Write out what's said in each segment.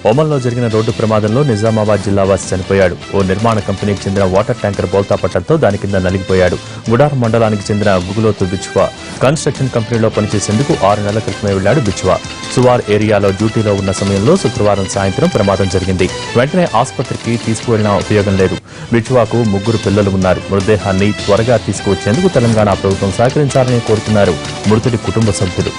ఒమన్లో జరిగిన రోడ్డు ప్రమాదంలో నిజామాబాద్ జిల్లావాసి చనిపోయాడు. ఓ నిర్మాణ కంపెనీకి చెందిన వాటర్ ట్యాంకర్ బోల్తా పట్టడంతో దాని కింద నలిగిపోయాడు. గుడార్ మండలానికి చెందిన గుగులోతు బిచ్వా కన్స్ట్రక్షన్ కంపెనీలో పనిచేసేందుకు 6 నెలల క్రితమే వెళ్లాడు. బిచ్వా సువార్ ఏరియాలో డ్యూటీలో ఉన్న సమయంలో శుక్రవారం సాయంత్రం ప్రమాదం జరిగింది. వెంటనే ఆసుపత్రికి తీసుకువెళ్లినా ఉపయోగం లేదు. బిచ్వాకు 3 పిల్లలు ఉన్నారు. మృతదేహాన్ని త్వరగా తీసుకువచ్చేందుకు తెలంగాణ ప్రభుత్వం సహకరించాలని కోరుతున్నారు మృతుడి కుటుంబ సభ్యులు.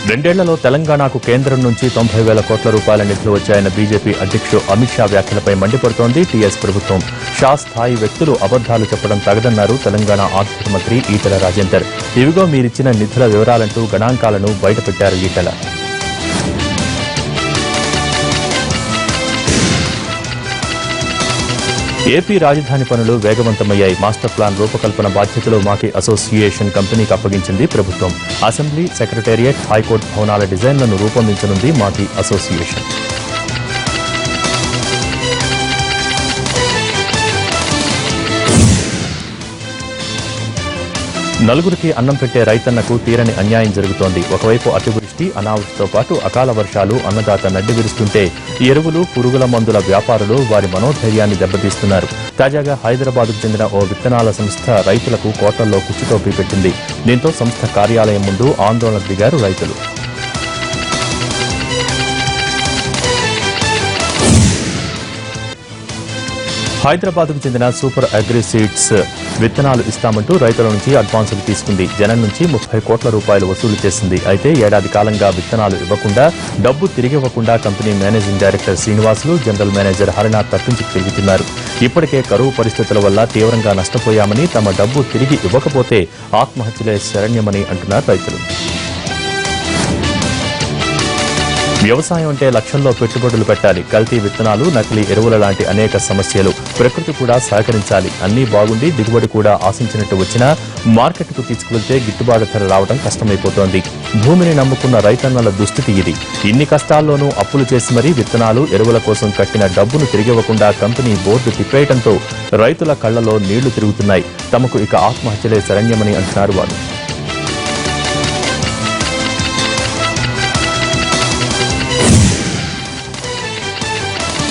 2 ఏళ్లలో తెలంగాణకు కేంద్రం నుంచి 90,000 కోట్ల రూపాయల నిధులు వచ్చాయన్న బీజేపీ అధ్యక్షుడు అమిత్ షా వ్యాఖ్యలపై మండిపడుతోంది టీఎస్ ప్రభుత్వం. షా స్థాయి వ్యక్తులు అబద్దాలు చెప్పడం తగదన్నారు తెలంగాణ ఆర్థిక మంత్రి ఈటెల రాజేందర్. ఇవిగో మీరిచ్చిన నిధుల వివరాలంటూ గణాంకాలను బయటపెట్టారు ఈటెల. ఏపీ రాజధాని పనులు వేగవంతమయ్యాయి. మాస్టర్ ప్లాన్ రూపకల్పన బాధ్యతలు మాకి అసోసియేషన్ కంపెనీకి అప్పగించింది ప్రభుత్వం. అసెంబ్లీ, సెక్రటేరియట్, హైకోర్టు భవనాల డిజైన్లను రూపొందించనుంది మాకి అసోసియేషన్. నలుగురికి అన్నం పెట్టే రైతన్నకు తీరని అన్యాయం జరుగుతోంది. ఒకవైపు అతివృష్టి, అనావృష్టితో పాటు అకాల వర్షాలు అన్నదాత నడ్డి విరుస్తుంటే ఎరువులు, పురుగుల మందుల వ్యాపారులు వారి మనోధైర్యాన్ని దెబ్బతీస్తున్నారు. తాజాగా హైదరాబాద్కు చెందిన ఓ విత్తనాల సంస్థ రైతులకు కోట్లల్లో కుచ్చుటోపీ పెట్టింది. దీంతో సంస్థ కార్యాలయం ముందు ఆందోళనకు దిగారు రైతులు. హైదరాబాద్కు చెందిన సూపర్ అగ్రి సీడ్స్ విత్తనాలు ఇస్తామంటూ రైతుల నుంచి అడ్వాన్సులు తీసుకుంది. జనం నుంచి 30 కోట్ల రూపాయలు వసూలు చేసింది. అయితే ఏడాది కాలంగా విత్తనాలు ఇవ్వకుండా, డబ్బు తిరిగివ్వకుండా company managing director Srinivasulu, general manager Harinath తప్పించుకు తిరుగుతున్నారు. ఇప్పటికే కరువు పరిస్థితుల వల్ల తీవ్రంగా నష్టపోయామని, తమ డబ్బు తిరిగి ఇవ్వకపోతే ఆత్మహత్యలే శరణ్యమని అంటున్నారు రైతులు. వ్యవసాయం అంటే లక్షల్లో పెట్టుబడులు పెట్టాలి. కల్తీ విత్తనాలు, నకిలీ ఎరువుల లాంటి అనేక సమస్యలు. ప్రకృతి కూడా సహకరించాలి. అన్నీ బాగుండి దిగుబడి కూడా ఆశించినట్టు వచ్చినా మార్కెట్కు తీసుకువెళ్తే గిట్టుబాటు ధర రావడం కష్టమైపోతోంది. భూమిని నమ్ముకున్న రైతన్నల దుస్థితి ఇది. ఇన్ని కష్టాల్లోనూ అప్పులు చేసి మరీ విత్తనాలు, ఎరువుల కోసం కట్టిన డబ్బును తిరిగివ్వకుండా కంపెనీ బోర్డు తిప్పేయడంతో రైతుల కళ్లలో నీళ్లు తిరుగుతున్నాయి. తమకు ఇక ఆత్మహత్యలే శరణ్యమని అంటున్నారు వారు.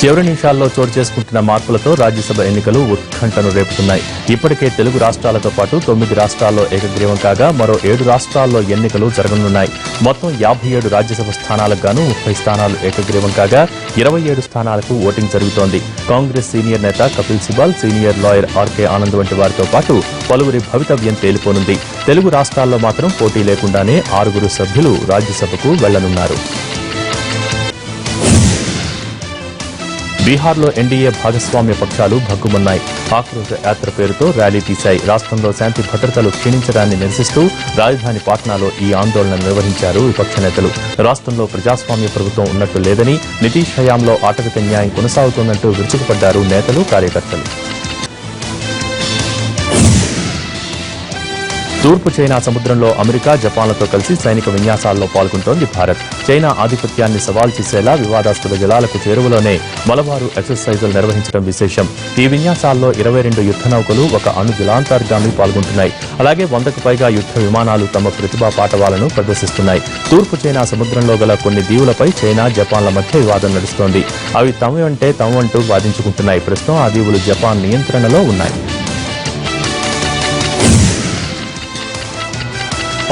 చివరి నిమిషాల్లో చోటు చేసుకుంటున్న మార్పులతో రాజ్యసభ ఎన్నికలు ఉత్కంఠను రేపుతున్నాయి. ఇప్పటికే తెలుగు రాష్ట్రాలతో పాటు 9 రాష్ట్రాల్లో ఏకగ్రీవం కాగా మరో 7 రాష్ట్రాల్లో ఎన్నికలు జరగనున్నాయి. మొత్తం 57 రాజ్యసభ స్థానాలకు గాను 30 స్థానాలు ఏకగ్రీవం కాగా 27 స్థానాలకు ఓటింగ్ జరుగుతోంది. కాంగ్రెస్ సీనియర్ నేత Kapil Sibal, senior lawyer R K Anand వంటి వారితో పాటు పలువురి భవితవ్యం తేలిపోనుంది. తెలుగు రాష్ట్రాల్లో మాత్రం పోటీ లేకుండానే 6 సభ్యులు రాజ్యసభకు వెళ్లనున్నారు. బీహార్లో ఎన్డీఏ భాగస్వామ్య పక్షాలు భగ్గుమన్నాయి. ఆక్రోశ యాత్ర పేరుతో ర్యాలీ తీశాయి. రాష్ట్రంలో శాంతి భద్రతలు క్షీణించడాన్ని నిరసిస్తూ రాజధాని పాట్నాలో ఈ ఆందోళన నిర్వహించారు విపక్ష నేతలు. రాష్ట్రంలో ప్రజాస్వామ్య ప్రభుత్వం ఉన్నట్టు లేదని, నితీష్ హయాంలో ఆటవిక న్యాయం కొనసాగుతోందంటూ విరుచుకుపడ్డారు నేతలు, కార్యకర్తలు. తూర్పు చైనా సముద్రంలో అమెరికా, జపాన్లతో కలిసి సైనిక విన్యాసాల్లో పాల్గొంటోంది భారత్. చైనా ఆధిపత్యాన్ని సవాల్ చేసేలా వివాదాస్పద జలాలకు చేరువలోనే మలబారు ఎక్సర్సైజులు నిర్వహించడం విశేషం. ఈ విన్యాసాల్లో 22 యుద్ధ నౌకలు, 1 అణు జలాంతర్గామి పాల్గొంటున్నాయి. అలాగే 100కు పైగా యుద్ధ విమానాలు తమ ప్రతిభా పాటవాలను ప్రదర్శిస్తున్నాయి. తూర్పు చైనా సముద్రంలో గల కొన్ని దీవులపై చైనా, జపాన్ల మధ్య వివాదం నడుస్తోంది. అవి తమవంటే తమవంటూ వాదించుకుంటున్నాయి. ప్రస్తుతం ఆ దీవులు జపాన్ నియంత్రణలో ఉన్నాయి.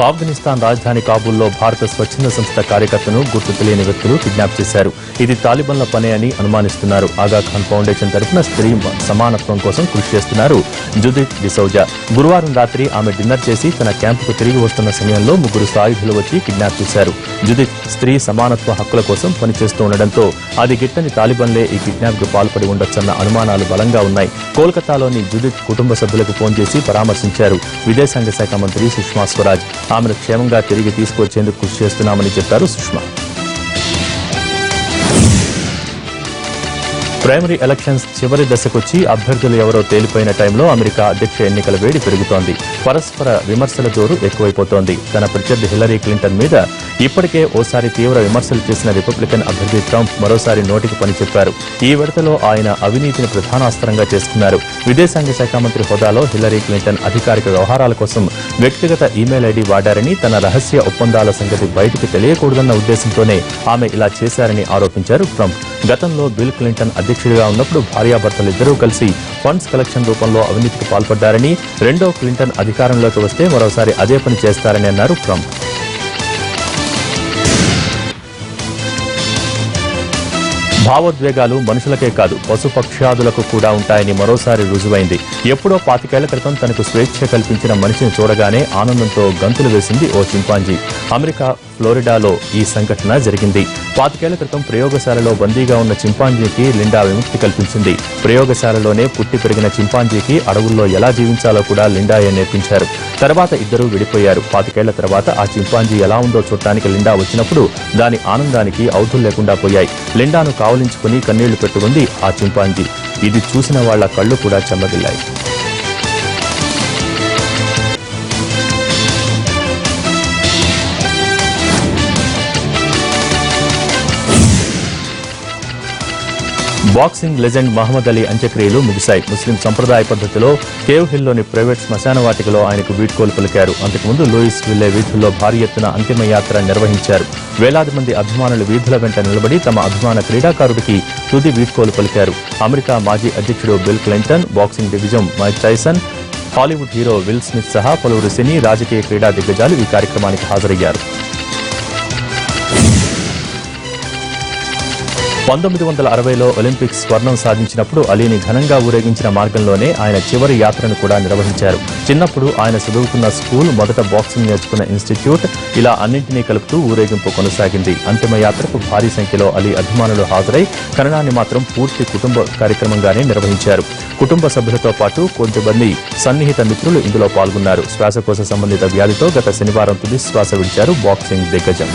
ఆఫ్ఘనిస్తాన్ రాజధాని కాబూల్లో భారత స్వచ్ఛంద సంస్థ కార్యకర్తను గుర్తు తెలియని వ్యక్తులు కిడ్నాప్ చేశారు. ఇది తాలిబన్ల పనే అని అనుమానిస్తున్నారు. ఆగాఖాన్ ఫౌండేషన్ తరఫున స్త్రీ సమానత్వం కోసం కృషి చేస్తున్నారు జుదిత్ డిసౌజా. గురువారం రాత్రి ఆమె డిన్నర్ చేసి తన క్యాంపుకు తిరిగి వస్తున్న సమయంలో 3 సాయుధులు వచ్చి కిడ్నాప్ చేశారు. జుదిత్ స్త్రీ సమానత్వ హక్కుల కోసం పనిచేస్తూ ఉండడంతో అది గిట్టని తాలిబన్లే ఈ కిడ్నాప్ కు పాల్పడి ఉండొచ్చన్న అనుమానాలు బలంగా ఉన్నాయి. కోల్కతాలోని జుదిత్ కుటుంబ సభ్యులకు ఫోన్ చేసి పరామర్శించారు విదేశాంగ శాఖ మంత్రి సుష్మా స్వరాజ్. ఆమెను క్షేమంగా తిరిగి తీసుకొచ్చేందుకు కృషి చేస్తున్నామని చెప్పారు సుష్మా. ప్రైమరీ ఎలక్షన్స్ చివరి దశకొచ్చి అభ్యర్థులు ఎవరో తేలిపోయిన టైంలో అమెరికా అధ్యక్ష ఎన్నికల వేడి పెరుగుతోంది. పరస్పర విమర్శల జోరు ఎక్కువైపోతోంది. తన ప్రత్యర్థి హిల్లరీ క్లింటన్ మీద ఇప్పటికే ఓసారి తీవ్ర విమర్శలు చేసిన రిపబ్లికన్ అభ్యర్థి ట్రంప్ మరోసారి నోటికి పని చెప్పారు. ఈ విడతలో ఆయన అవినీతిని ప్రధానాస్త్రంగా చేసుకున్నారు. విదేశాంగ శాఖ మంత్రి హోదాలో హిల్లరీ క్లింటన్ అధికారిక వ్యవహారాల కోసం వ్యక్తిగత ఈమెయిల్ ఐడి వాడారని, తన రహస్య ఒప్పందాల సంగతి బయటకు తెలియకూడదన్న ఉద్దేశంతోనే ఆమె ఇలా చేశారని ఆరోపించారు ట్రంప్. గతంలో బిల్ క్లింటన్ అధ్యక్షుడిగా ఉన్నప్పుడు భార్యాభర్తలిద్దరూ కలిసి ఫండ్స్ కలెక్షన్ రూపంలో అవినీతికి పాల్పడ్డారని, రెండో క్లింటన్ అధికారంలోకి వస్తే మరోసారి అదే పని చేస్తారని అన్నారు ట్రంప్. భావోద్వేగాలు మనుషులకే కాదు పశుపక్ష్యాదులకు కూడా ఉంటాయని మరోసారి రుజువైంది. ఎప్పుడో 25 ఏళ్ల క్రితం తనకు స్వేచ్ఛ కల్పించిన మనిషిని చూడగానే ఆనందంతో గంతులు వేసింది ఓ చింపాంజీ. అమెరికా ఫ్లోరిడాలో ఈ సంఘటన జరిగింది. 25 ఏళ్ల క్రితం ప్రయోగశాలలో బందీగా ఉన్న చింపాంజీకి లిండా విముక్తి కల్పించింది. ప్రయోగశాలలోనే పుట్టి పెరిగిన చింపాంజీకి అడవుల్లో ఎలా జీవించాలో కూడా లిండాయే నేర్పించారు. తర్వాత ఇద్దరూ విడిపోయారు. 25 ఏళ్ల తర్వాత ఆ చింపాంజీ ఎలా ఉందో చూడటానికి లిండా వచ్చినప్పుడు దాని ఆనందానికి అవధులు లేకుండా పోయాయి. లిండాను కావలించుకుని కన్నీళ్లు పెట్టుకుంది ఆ చింపాంజీ. ఇది చూసిన వాళ్ల కళ్ళు కూడా చెమ్మగిల్లాయి. బాక్సింగ్ లెజెండ్ మహమ్మద్ అలీ అంత్యక్రియలు ముగిశాయి. ముస్లిం సంప్రదాయ పద్ధతిలో కేవ్ హిల్లోని ప్రైవేట్ శ్మశాన వాటికలో ఆయనకు వీడ్కోలు పలికారు. అంతకుముందు లూయిస్ విల్లే వీధుల్లో భారీ ఎత్తున అంతిమయాత్ర నిర్వహించారు. వేలాది మంది అభిమానులు వీధుల వెంట నిలబడి తమ అభిమాన క్రీడాకారుడికి తుది వీడ్కోలు పలికారు. అమెరికా మాజీ అధ్యక్షుడు బిల్ క్లింటన్, బాక్సింగ్ దిగ్గజం Mike Tyson, Hollywood hero will Smith సహా పలువురు సినీ, రాజకీయ, క్రీడా దిగ్గజాలు ఈ కార్యక్రమానికి హాజరయ్యారు. 1960లో ఒలింపిక్స్ స్వర్ణం సాధించినప్పుడు అలీని ఘనంగా ఊరేగించిన మార్గంలోనే ఆయన చివరి యాత్రను కూడా నిర్వహించారు. చిన్నప్పుడు ఆయన చదువుకున్న స్కూల్, మొదట బాక్సింగ్ నేర్చుకున్న ఇన్స్టిట్యూట్, ఇలా అన్నింటినీ కలుపుతూ ఊరేగింపు కొనసాగింది. అంతిమ యాత్రకు భారీ సంఖ్యలో అలీ అభిమానులు హాజరై కరణాన్ని మాత్రం పూర్తి కుటుంబ కార్యక్రమంగానే నిర్వహించారు. కుటుంబ సభ్యులతో పాటు కొంతమంది సన్నిహిత మిత్రులు ఇందులో పాల్గొన్నారు. శ్వాసకోశ సంబంధిత వ్యాధితో గత శనివారం తుది శ్వాస విడిచారు బాక్సింగ్ దిగ్గజం.